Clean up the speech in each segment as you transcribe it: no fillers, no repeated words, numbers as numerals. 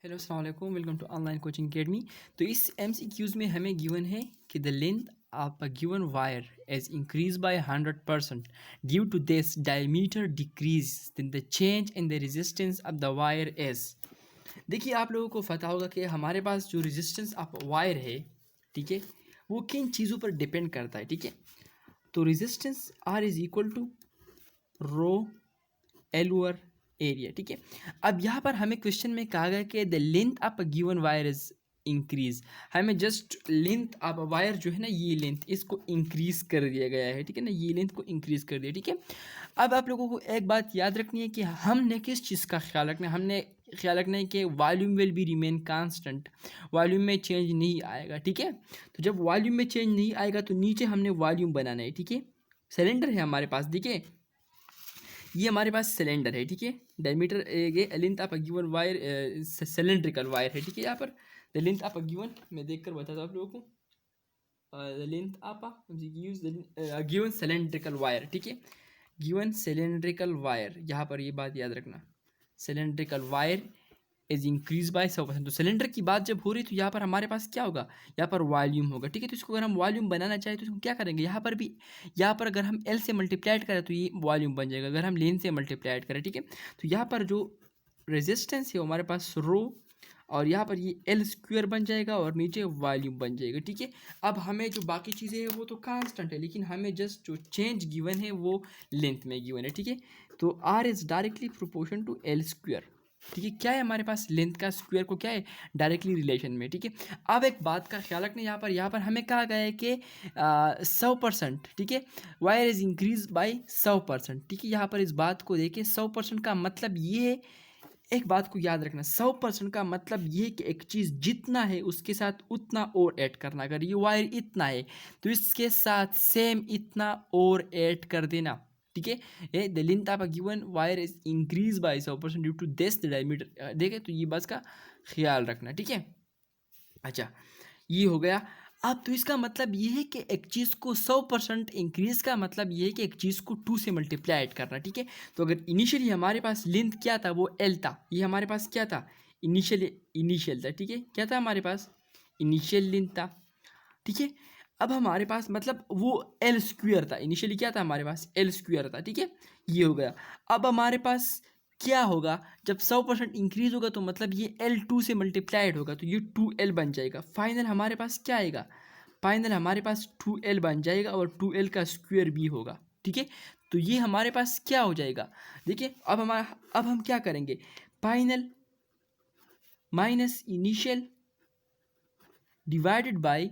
Hello अस्सलाम वालेकुम, welcome to online coaching academy. तो इस एमसीक्यूज़ में हमें गिवन है कि the length of a given wire is increase by 100% due to this diameter decrease then the change in the resistance of the wire is. देखिए, आप लोगों को पता होगा कि हमारे पास जो रेजिस्टेंस ऑफ वायर है, ठीक है, वो किन चीज़ों पर डिपेंड करता है। ठीक है, तो resistance R is equal to rho L over area. ठीक है, अब यहाँ पर हमें क्वेश्चन में कहा गया कि the length of a given wire is increase. हमें जस्ट लेंथ ऑफ वायर जो है ना, ये लेंथ इसको इंक्रीज कर दिया गया है। ठीक है ना, ये लेंथ को इंक्रीज कर दिया। ठीक है, अब आप लोगों को एक बात याद रखनी है कि हमने किस चीज़ का ख्याल रखना है। हमने ख्याल रखना है कि volume will be remain constant, volume में चेंज नहीं आएगा। ठीक है, तो जब वॉल्यूम में चेंज नहीं आएगा तो नीचे हमने वॉल्यूम बनाना है। ठीक है, सिलेंडर है हमारे पास, देखिए ये हमारे पास सिलेंडर है। ठीक है, डायमीटर ये length of a given wire cylindrical wire है। ठीक है, यहाँ पर the length of a given, मैं देख कर बताता हूँ आप लोगों को, the length of a given cylindrical wire. ठीक है, गिवन सिलेंड्रिकल वायर, यहाँ पर ये बात याद रखना, cylindrical wire is increase by 100%। तो सिलेंडर की बात जब हो रही तो यहाँ पर हमारे पास क्या होगा, यहाँ पर वॉल्यूम होगा। ठीक है, तो इसको अगर हम वॉल्यूम बनाना चाहें तो इसको क्या करेंगे, यहाँ पर भी, यहाँ पर अगर हम एल से मल्टीप्लाइड करें तो ये वॉल्यूम बन जाएगा। अगर हम लेन से मल्टीप्लाइड करें, ठीक है, तो यहाँ पर जो रेजिस्टेंस है वो हमारे पास रो, और यहाँ पर ये एल स्क्वायर बन जाएगा और नीचे वॉल्यूम बन जाएगा। ठीक है, अब हमें जो बाकी चीज़ें हैं वो तो कांस्टेंट है, लेकिन हमें जस्ट जो चेंज गिवन है वो लेंथ में गिवन है। ठीक है, तो R is directly proportion to L square. ठीक है, क्या है हमारे पास, लेंथ का स्क्वायर को क्या है, डायरेक्टली रिलेशन में। ठीक है, अब एक बात का ख्याल रखना, यहाँ पर हमें कहा गया है कि 100%। ठीक है, वायर इज इंक्रीज बाय 100%। ठीक है, यहाँ पर इस बात को देखिए, 100% का मतलब ये है, एक बात को याद रखना, 100% का मतलब ये कि एक चीज़ जितना है उसके साथ उतना और ऐड करना। अगर ये वायर इतना है तो इसके साथ सेम इतना और ऐड कर देना। ठीक है, the length of a given wire is increase by 100% due to this the diameter. देखे, तो ये बात का ख्याल रखना। ठीक है, अच्छा, ये हो गया। अब तो इसका मतलब ये है कि एक चीज़ को 100% इंक्रीज का मतलब ये है कि एक चीज़ को 2 से मल्टीप्लाइड करना। ठीक है, तो अगर इनिशियली हमारे पास लेंथ क्या था, वो एल था, ये हमारे पास क्या था, इनिशियल था। ठीक है, क्या था हमारे पास, इनिशियल लेंथ था। ठीक है, अब हमारे पास मतलब वो एल स्क्वायर था, इनिशियली क्या था हमारे पास, एल स्क्वायर था। ठीक है, ये हो गया। अब हमारे पास क्या होगा, जब 100% इंक्रीज होगा तो मतलब ये एल 2 से मल्टीप्लाइड होगा, तो ये 2L बन जाएगा। फाइनल हमारे पास क्या आएगा, फाइनल हमारे पास 2L बन जाएगा और 2L का स्क्वायर भी होगा। ठीक है, तो ये हमारे पास क्या हो जाएगा, देखिए अब हम क्या करेंगे, final minus initial divided by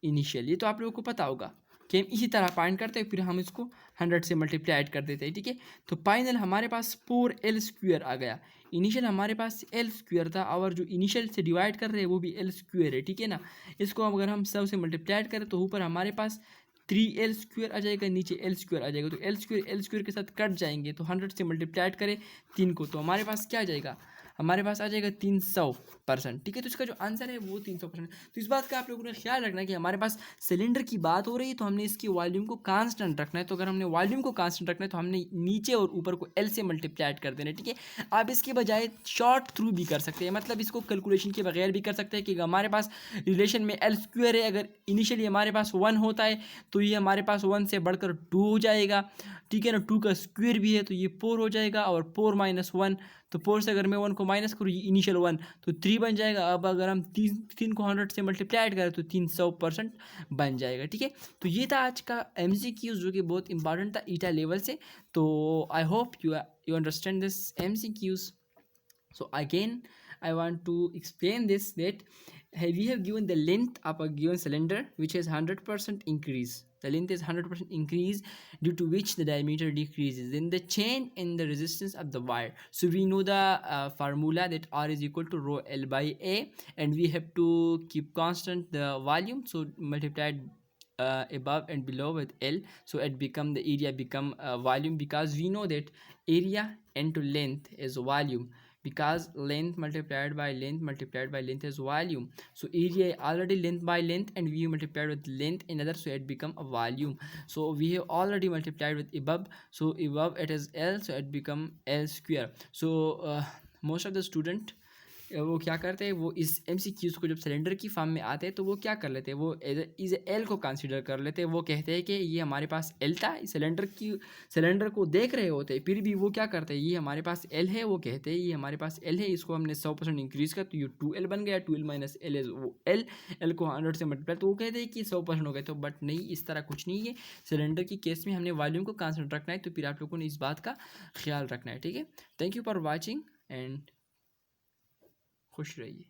initial. ये तो आप लोगों को पता होगा कि हम इसी तरह फाइंड करते हैं, फिर हम इसको 100 से मल्टीप्लाइड कर देते हैं। ठीक है, तो फाइनल हमारे पास 4L स्क्वायर आ गया। इनिशियल हमारे पास L स्क्वायर था और जो इनिशियल से डिवाइड कर रहे हैं वो भी L स्क्वायर है। ठीक है ना, इसको अगर हम सब से मल्टीप्लाइड करें तो ऊपर हमारे पास 3L स्क्वायर आ जाएगा, नीचे L स्क्वायर आ जाएगा। तो L स्क्वायर के साथ कट जाएंगे, तो 100 से मल्टीप्लाइड करें 3 को, तो हमारे पास क्या आ जाएगा, हमारे पास आ जाएगा 300%। ठीक है, तो इसका जो आंसर है वो 300%। तो इस बात का आप लोगों ने ख्याल रखना है कि हमारे पास सिलेंडर की बात हो रही है तो हमने इसकी वॉल्यूम को कांस्टेंट रखना है। तो अगर हमने वॉल्यूम को कांस्टेंट रखना है तो हमने नीचे और ऊपर को एल से मल्टीप्लाइड कर देना है। ठीक है, आप इसके बजाय शॉर्ट थ्रू भी कर सकते हैं, मतलब इसको कैलकुलेशन के बगैर भी कर सकते हैं कि हमारे पास रिलेशन में एल स्क्वायर है, अगर इनिशियली हमारे पास 1 होता है तो ये हमारे पास 1 से बढ़कर 2 हो जाएगा। ठीक है ना, 2 का स्क्वायर भी है तो ये 4 हो जाएगा, और 4 माइनस 1, तो 4 से अगर मैं 1 को माइनस करूँ, ये इनिशियल 1 तो 3 बन जाएगा। अब अगर हम तीन को 100 से मल्टीप्लाइड करें तो 300% बन जाएगा। ठीक है, तो ये था आज का MCQ जो कि बहुत इंपॉर्टेंट था ईटा लेवल से। तो I hope you understand this MCQs. So again, I want to explain this that we have given the length of a given cylinder which has 100% increase. The length is 100% increase due to which the diameter decreases. Then the change in the resistance of the wire. So we know the formula that R is equal to rho L by A, and we have to keep constant the volume. So multiplied above and below with L, so it become the area become volume, because we know that area into length is volume, because length multiplied by length is volume. So area already length by length and we multiplied with length another, so it become a volume. So we have already multiplied with above, so above it is L, so it become L square. So most of the student वो क्या करते हैं, वो इस MCQs को जब cylinder की form में आते हैं तो वो क्या कर लेते हैं, वो इज एल को कंसीडर कर लेते हैं। वो कहते हैं कि ये हमारे पास एल था, सिलेंडर को देख रहे होते हैं, फिर भी वो क्या करते हैं, ये हमारे पास एल है, वो कहते हैं ये हमारे पास एल है, इसको हमने 100% इंक्रीज़ कर तो ये 2L बन गया, 2L माइनस एल है वो एल को 100 से मल्टीप्लाई, तो वो कहते हैं कि 100% हो गए। तो बट नहीं, इस तरह कुछ नहीं है। सिलेंडर की केस में हमने वॉल्यूम को कांस्टेंट रखना है, तो फिर आप लोगों ने इस बात का ख्याल रखना है। ठीक है, thank you for watching and खुश रहिए।